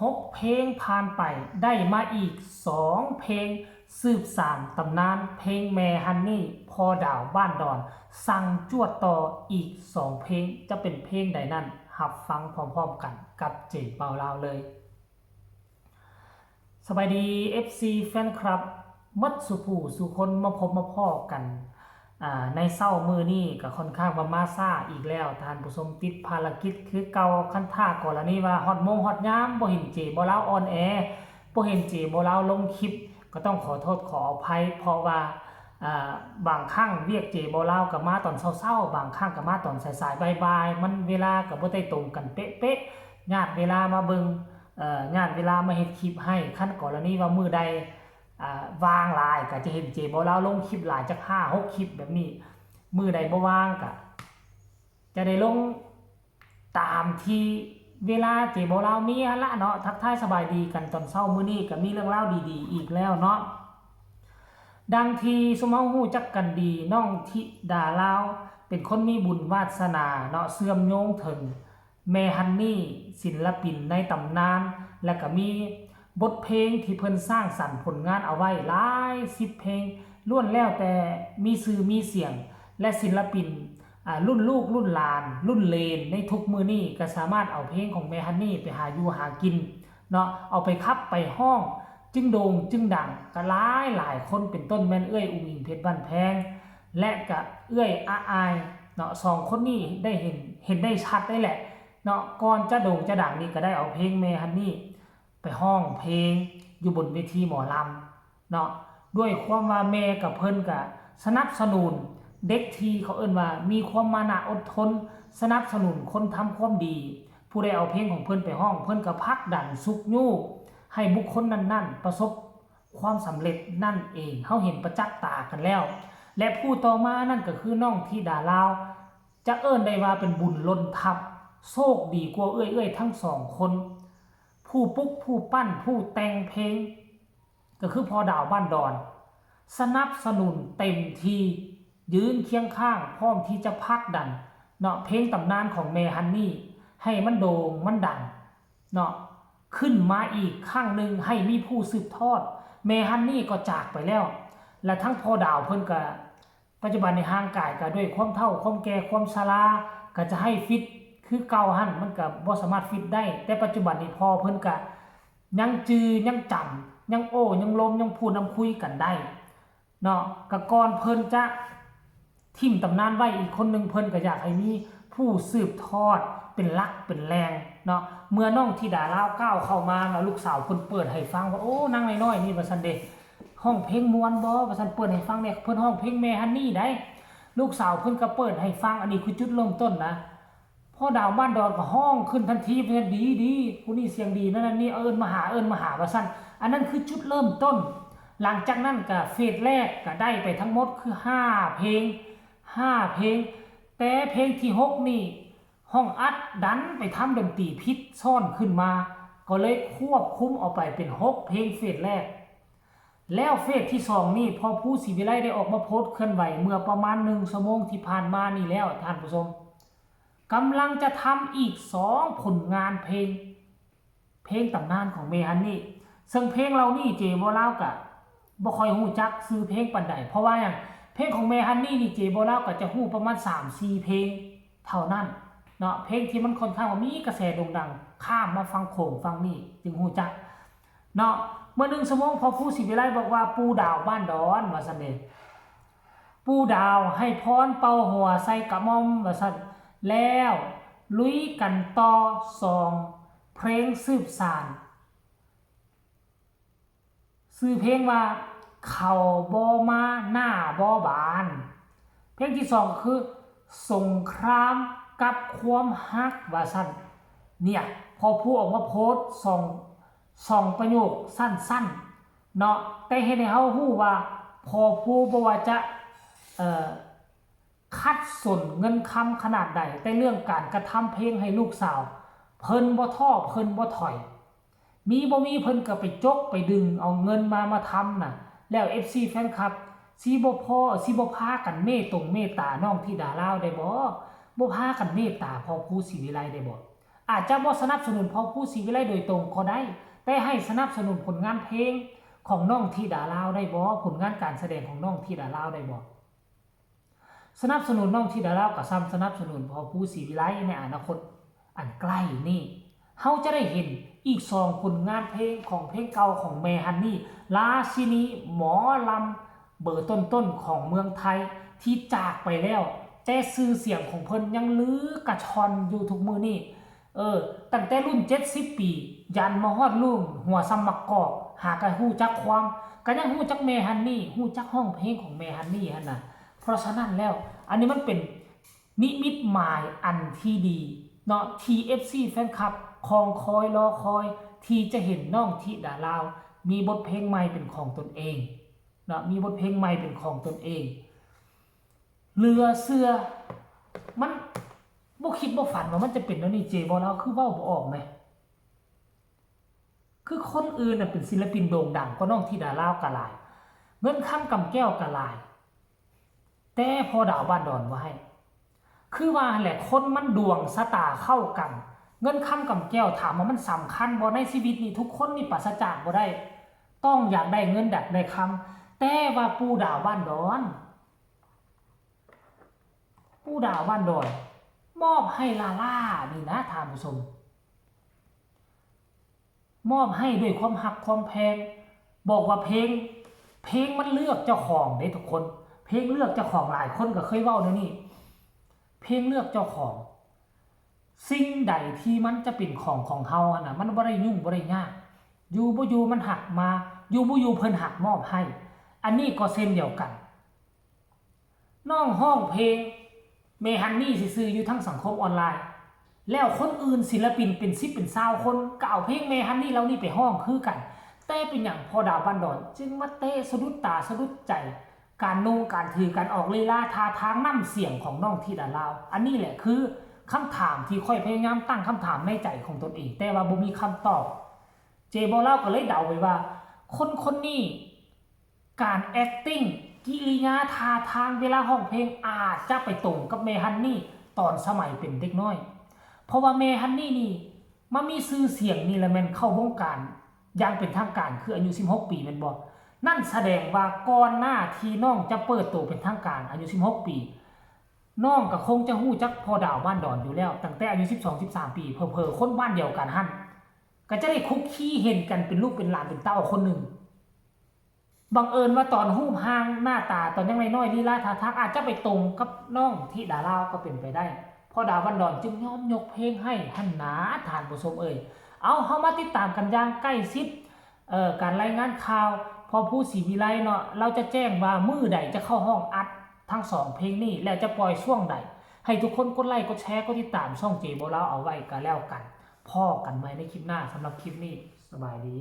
6เพลงผ่านไปได้มาอีก2เพลงสืบสานตำนานเพลงแม่ฮันนี่พอดาวบ้านดอนสั่งจวดต่ออีก2เพลงจะเป็นเพลงใดนั้นหับฟังพร้อมๆกันกับเจเปาลาวเลยสบายดี FC แฟนคลับมัดสุผู้สุคนมาพบมาพ่อกันในเศร้ามือนี่ก็ค่อนข้างว่ามาซ่าอีกแล้วท่านผู้ชมติดภารกิจคือเก่าคันท่ากรณีว่าฮอดโมงฮอดยามบ่เห็นเจบ่ลาวออนแอร์บ่เห็นเจบ่ลาวลงคลิปก็ต้องขอโทษขออภัยเพราะว่าบางครั้งเรียกเจบ่ลาวก็มาตอนเช้าๆบางครั้งก็มาตอนสายๆบ่ายๆมันเวลาก็บ่ได้ตรงกันเป๊ะๆญาติเวลามาเบิ่งญาติเวลามาเฮ็ดคลิปให้คันกรณีว่ามื้อใดวางหลายก็จะเห็นเจบ่ลาวลงคลิปหลายจัก 5-6 คลิปแบบนี้มื้อใดบ่ว่างก็จะได้ลงตามที่เวลาเจบ่ลาวมีหั่นละเนาะทักทายสบายดีกันตอนเช้ามื้อนี้ก็มีเรื่องราวดีๆอีกแล้วเนาะดังที่ซุมเฮาฮู้จักกันดีน้องธิดาลาวเป็นคนมีบุญวาสนาเนาะเชื่อมโยงถึงแม่ฮันนี่ศิลปินในตำนานและก็มีบทเพลงที่เพิ่นสร้างสรรค์ผลงานเอาไว้หลาย10เพลงล้วนแล้วแต่มีชื่อมีเสียงและศิลปินรุ่นลูกรุ่นหลานรุ่นเลนในทุกมื้อนี้ก็สามารถเอาเพลงของแม่ฮันนี่ไปหาอยู่หากินเนาะเอาไปคับไปห้องจึงโด่งจึงดังก็หลายคนเป็นต้นแม่นเอื้อยอุ้งอิงเพชรบ้านแพงและก็เอื้อยอาอายเนาะ2คนนี้ได้เห็นได้ชัดได้แหละเนาะก่อนจะโด่งจะดังนี่ก็ได้เอาเพลงแม่ฮันนี่ไปห้องเพลงอยู่บนเวทีหมอลำเนาะด้วยความว่าแม่กับเพิ่นก็สนับสนุนเด็กที่เขาเอิ้นว่ามีความมานะอดทนสนับสนุนคนทำความดีผู้ใดเอาเพลงของเพิ่นไปห้องเพิ่นก็ผลักดันสุกยูให้บุคคลนั้นๆประสบความสำเร็จนั่นเองเฮาเห็นประจักษ์ตากันแล้วและผู้ต่อมานั่นก็คือน้องธิดาลาวจะเอิ้นได้ว่าเป็นบุญล้นทับโชคดีกว่าเอื้อยๆทั้ง2คนผู้ปุ๊กผู้ปั้นผู้แต่งเพลงก็คือพอดาวบ้านดอนสนับสนุนเต็มทียืนเคียงข้างพร้อมที่จะพักดันเนาะเพลงตำนานของแม่ฮันนี่ให้มันโด่งมันดังเนาะขึ้นมาอีกข้างหนึ่งให้มีผู้สืบทอดแม่ฮันนี่ก็จากไปแล้วและทั้งพอดาวเพิ่นก็ปัจจุบันในห่างกายก็ด้วยความเฒ่าความแก่ความชราก็จะให้ฟิตคือเก่าหั่นมันก็บ่สามารถฟิตได้แต่ปัจจุบันนี้พอเพิ่นก็ยังจือยังจำยังโอ้ยังลมยังพูดนำคุยกันได้เนาะก็ก่อนเพิ่นจะทิ่มตำนานไว้อีกคนนึงเพิ่นก็อยากให้มีผู้สืบทอดเป็นหลักเป็นแรงเนาะเมื่อน้องธิดาลาวก้าวเข้ามาแล้วลูกสาวเพิ่นเปิดให้ฟังว่าโอ้นางน้อยๆนี่ว่าซั่นเด้ห้องเพลงม่วนบ่ว่าซั่นเปิดให้ฟังเนี่ยเพิ่นห้องเพลงแม่ฮันนี่ได้ลูกสาวเพิ่นก็เปิดให้ฟังอันนี้คือจุดเริ่มต้นนะพ่อดาวบ้านดอนก็ห้องขึ้นทันทีเพิ่นดีผู้นี้เสียงดีนั่นนี่เอิ้นมาหาว่าซั่นอันนั้นคือจุดเริ่มต้นหลังจากนั้นก็เฟสแรกก็ได้ไปทั้งหมดคือ5เพลงแต่เพลงที่6นี่ห้องอัดดันไปทำดนตรีผิดซ่อนขึ้นมาก็เลยควบคุมเอาไปเป็น6เพลงเฟสแรกแล้วเฟสที่2นี่พอผู้ศิวิไลได้ออกมาโพสต์เคลื่อนไหวเมื่อประมาณ1ชั่วโมงที่ผ่านมานี่แล้วท่านผู้ชมกำลังจะทำอีก2ผลงานเพลงตำนานของเมฮันนี่ซึ่งเพลงเรานี่เจบ่ลาวก็บ่ค่อยฮู้จักชื่อเพลงปานใดเพราะว่าหยังเพลงของเมฮันนี่นี่เจบ่ลาวก็จะฮู้ประมาณ 3-4 เพลงเท่านั้นเนาะเพลงที่มันค่อนข้างว่ามีกระแสโด่งดังข้ามมาฟังโขงฟังนี่จึงฮู้จักเนาะเมื่อ1ชั่วโมงพอผู้ศิวิไลบอกว่าปูดาวบ้านดอนว่าซั่นเด้ปูดาวให้พรเป่าหัวใส่กระหม่อมว่าซั่นแล้วลุยกันต่อ2เพลงสืบสานชื่อเพลงว่าเขาบ่มาหน้าบ่บานเพลงที่2คือสงครามกับความฮักว่าซั่นเนี่ยพอผู้ออกมาโพสต์2ประโยคสั้นๆเนาะแต่เฮ็ดให้เฮาฮู้ว่าพอผู้บ่ว่าจะคัดสนเงินคำขนาดใดแต่เรื่องการกระทำเพลงให้ลูกสาวเพิ่นบ่ท้อเพิ่นบ่ถอยมีบ่มีเพิ่นก็ไปจกไปดึงเอาเงินมาทำน่ะแล้ว FC แฟนคลับสิบ่พากันเมตตาน้องธิดาลาวได้บ่พากันเมตตาพอผู้ศิวิไลได้บ่ อาจจะบ่สนับสนุนพอผู้ศรีวิไลโดยตรงก็ได้แต่ให้สนับสนุนผลงานเพลงของน้องธิดาลาวได้บ่ผลงานการแสดงของน้องธิดาลาวได้บ่สนับสนุนน้องธิดาลาวก็ซ้ำสนับสนุนพอผู้ศรีวิไลในอนาคตอันใกล้นี่เฮาจะได้เห็นอีก2ผลงานเพลงของเพลงเก่าของแม่ฮันนี่ราชินีหมอลำเบอร์ต้นๆของเมืองไทยที่จากไปแล้วแต่ชื่อเสียงของเพิ่นยังลือกระชอนอยู่ทุกมื้อนี้ตั้งแต่รุ่น70ปียันมาฮอดรุ่นหัวซ้ำมักกอกหากะฮู้จักความก็ยังฮู้จักแม่ฮันนี่ฮู้จักห้องเพลงของแม่ฮันนี่หั่นน่ะเพราะฉะนั้นแล้วอันนี้มันเป็นนิมิตหมายอันที่ดีเนาะ TFC แฟนคลับคองคอยรอคอยที่จะเห็นน้องธิดาลาวมีบทเพลงใหม่เป็นของตนเองเนาะมีบทเพลงใหม่เป็นของตนเองเรือเสือมันบ่คิดบ่ฝันว่ามันจะเป็นแล้วนี่เจบ่แล้วคือเว้าบ่ออกแหมคือคนอื่นน่ะเป็นศิลปินโด่งดังก็น้องธิดาลาวก็หลายเงินค้ำกำแก้วก็หลายแต่พอดาวบ้านดอนว่าให้คือว่าแหละคนมันดวงชะตาเข้ากันเงินค้ำกำแก้วถามว่ามันสำคัญบ่ในชีวิตนี่ทุกคนนี่ปราศจากบ่ได้ต้องอยากได้เงินดักได้คำแต่ว่าปู่ดาวบ้านดอนมอบให้ลาล่านี่นะท่านผู้ชมมอบให้ด้วยความหักความแพงบอกว่าเพลงมันเลือกเจ้าของเด้ทุกคนเพลงเลือกเจ้าของหลายคนก็เคยเว้าแล้วนี่เพลงเลือกเจ้าของสิ่งใดที่มันจะเป็นของเฮาน่ะมันบ่ได้ยุ่งบ่ได้ยากอยู่บ่อยู่มันหักมาอยู่บ่อยู่เพิ่นหักมอบให้อันนี้ก็เช่นเดียวกันน้องห้องเพลงเมฮันนี่ซื่อๆอยู่ทั้งสังคมออนไลน์แล้วคนอื่นศิลปินเป็น10เป็น20คนก็เอาเพลงเมฮันนี่แล้วนี่ไปห้องคือกันแต่เป็นอย่างพอดาวบ้านดอนจึงมาเตะสะดุดตาสะดุดใจการนุ่งการถือการออกลีลาท่าทางน้ำเสียงของน้องธิดาลาวอันนี้แหละคือคำถามที่ค่อยพยายามตั้งคำถามในใจของตนเองแต่ว่าบ่มีคำตอบเจบอเล่าก็เลยเดาไว้ว่าคนนี้การ acting กิริยาท่าทางเวลาห้องเพลงอาจจะไปตรงกับเมฮันนี่ตอนสมัยเป็นเด็กน้อยเพราะว่าเมฮันนี่นี่มามีชื่อเสียงนี่แหละแม่นเข้าวงการอย่างเป็นทางการคืออายุ16ปีแม่นบ่นั่นแสดงว่าก่อนหน้าที่น้องจะเปิดตัวเป็นทางการอายุ16ปีน้องก็คงจะฮู้จักพอดาวบ้านดอนอยู่แล้วตั้งแต่อายุ12-13ปีเผลอๆคนบ้านเดียวกันหั่นก็จะได้คุกคีเห็นกันเป็นลูกเป็นหลานเป็นเต้าคนหนึ่งบังเอิญว่าตอนหู้ห่างหน้าตาตอนยังน้อยๆลีลาท่าทางอาจจะไปตรงกับน้องธิดาลาวก็เป็นไปได้พอดาวบ้านดอนจึงยอมยกเพลงให้หั่นนาทานผู้ชมเอาเฮามาติดตามกันอย่างใกล้ชิดการรายงานข่าวพอผู้ศรีวิไลเนาะเราจะแจ้งว่ามื้อใดจะเข้าห้องอัดทั้ง2เพลงนี้แล้วจะปล่อยช่วงใดให้ทุกคนกดไลค์กดแชร์กดติดตามช่องเจโบลาวเอาไว้ก็แล้วกันพ้อกันใหม่ในคลิปหน้าสำหรับคลิปนี้สบายดี